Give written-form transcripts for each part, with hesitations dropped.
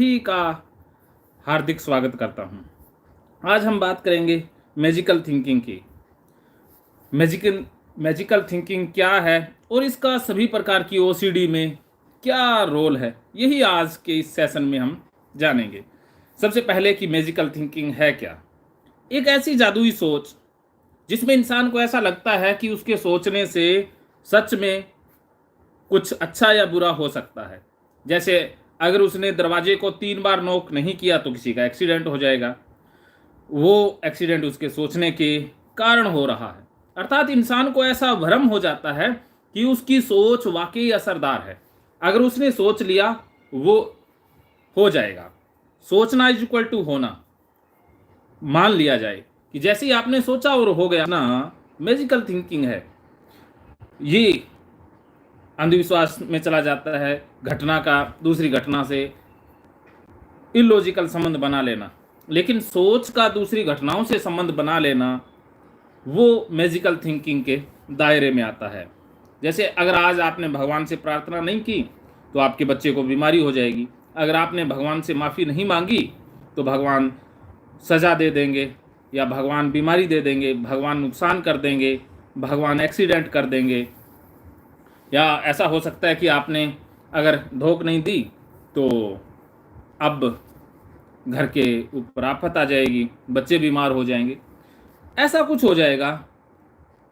सभी का हार्दिक स्वागत करता हूं। आज हम बात करेंगे मैजिकल थिंकिंग की। मैजिकल थिंकिंग क्या है और इसका सभी प्रकार की ओसीडी में क्या रोल है, यही आज के इस सेशन में हम जानेंगे। सबसे पहले कि मैजिकल थिंकिंग है क्या। एक ऐसी जादुई सोच जिसमें इंसान को ऐसा लगता है कि उसके सोचने से सच में कुछ अच्छा या बुरा हो सकता है। जैसे अगर उसने दरवाजे को 3 बार नॉक नहीं किया तो किसी का एक्सीडेंट हो जाएगा। वो एक्सीडेंट उसके सोचने के कारण हो रहा है। अर्थात इंसान को ऐसा भ्रम हो जाता है कि उसकी सोच वाकई असरदार है। अगर उसने सोच लिया वो हो जाएगा। सोचना इज इक्वल टू होना। मान लिया जाए कि जैसे ही आपने सोचा और हो गया ना, मैजिकल थिंकिंग है। ये अंधविश्वास में चला जाता है। घटना का दूसरी घटना से इलॉजिकल संबंध बना लेना, लेकिन सोच का दूसरी घटनाओं से संबंध बना लेना वो मैजिकल थिंकिंग के दायरे में आता है। जैसे अगर आज आपने भगवान से प्रार्थना नहीं की तो आपके बच्चे को बीमारी हो जाएगी। अगर आपने भगवान से माफ़ी नहीं मांगी तो भगवान सज़ा दे देंगे, या भगवान बीमारी दे देंगे, भगवान नुकसान कर देंगे, भगवान एक्सीडेंट कर देंगे। या ऐसा हो सकता है कि आपने अगर धोख नहीं दी तो अब घर के ऊपर आफत आ जाएगी, बच्चे बीमार हो जाएंगे। ऐसा कुछ हो जाएगा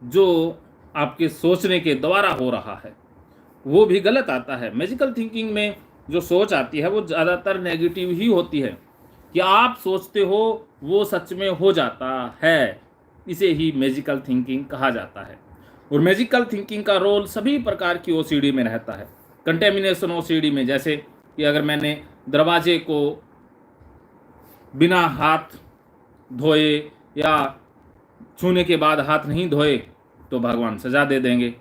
जो आपके सोचने के द्वारा हो रहा है, वो भी गलत आता है। मैजिकल थिंकिंग में जो सोच आती है वो ज़्यादातर नेगेटिव ही होती है कि आप सोचते हो वो सच में हो जाता है। इसे ही मैजिकल थिंकिंग कहा जाता है। और मैजिकल थिंकिंग का रोल सभी प्रकार की ओसीडी में रहता है। कंटेमिनेशन ओसीडी में, जैसे कि अगर मैंने दरवाजे को बिना हाथ धोए या छूने के बाद हाथ नहीं धोए तो भगवान सज़ा दे देंगे,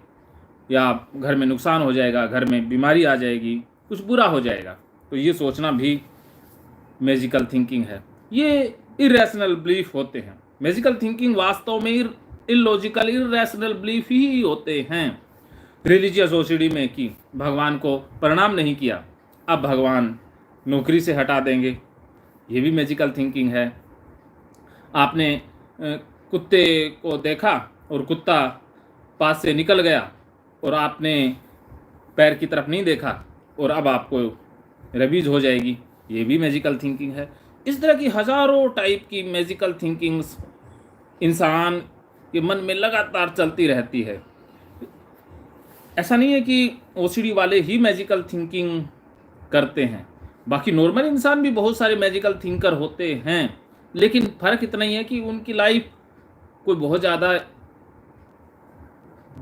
या घर में नुकसान हो जाएगा, घर में बीमारी आ जाएगी, कुछ बुरा हो जाएगा। तो ये सोचना भी मैजिकल थिंकिंग है। ये इरेशनल बिलीफ होते हैं। मैजिकल थिंकिंग वास्तव में इलॉजिकल इरेशनल बिलीफ ही होते हैं। रिलीजियस ओसीडी में कि भगवान को प्रणाम नहीं किया, अब भगवान नौकरी से हटा देंगे, ये भी मैजिकल थिंकिंग है। आपने कुत्ते को देखा और कुत्ता पास से निकल गया और आपने पैर की तरफ नहीं देखा और अब आपको रेबीज हो जाएगी, ये भी मैजिकल थिंकिंग है। इस तरह की हज़ारों टाइप की मैजिकल थिंकिंग्स इंसान के मन में लगातार चलती रहती है। ऐसा नहीं है कि ओसीडी वाले ही मैजिकल थिंकिंग करते हैं, बाकी नॉर्मल इंसान भी बहुत सारे मैजिकल थिंकर होते हैं। लेकिन फ़र्क इतना ही है कि उनकी लाइफ कोई बहुत ज़्यादा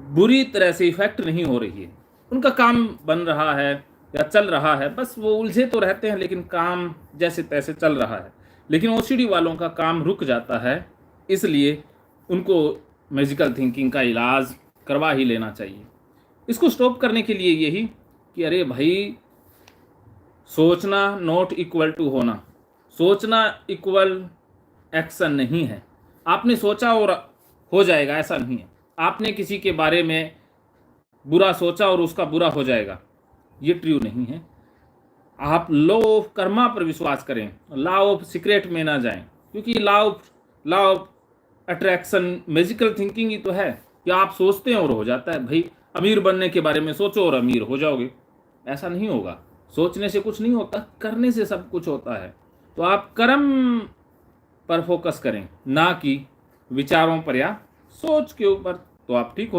बुरी तरह से इफेक्ट नहीं हो रही है। उनका काम बन रहा है या चल रहा है, बस वो उलझे तो रहते हैं लेकिन काम जैसे तैसे चल रहा है। लेकिन ओसीडी वालों का काम रुक जाता है, इसलिए उनको मैजिकल थिंकिंग का इलाज करवा ही लेना चाहिए। इसको स्टॉप करने के लिए यही कि अरे भाई, सोचना नॉट इक्वल टू होना। सोचना इक्वल एक्शन नहीं है। आपने सोचा और हो जाएगा, ऐसा नहीं है। आपने किसी के बारे में बुरा सोचा और उसका बुरा हो जाएगा, ये ट्रू नहीं है। आप लॉ ऑफ कर्मा पर विश्वास करें, लॉ ऑफ सीक्रेट में ना जाएं, क्योंकि law of attraction magical thinking ही तो है कि आप सोचते हैं और हो जाता है। भाई, अमीर बनने के बारे में सोचो और अमीर हो जाओगे, ऐसा नहीं होगा। सोचने से कुछ नहीं होता, करने से सब कुछ होता है। तो आप कर्म पर फोकस करें, ना कि विचारों पर या सोच के ऊपर, तो आप ठीक हो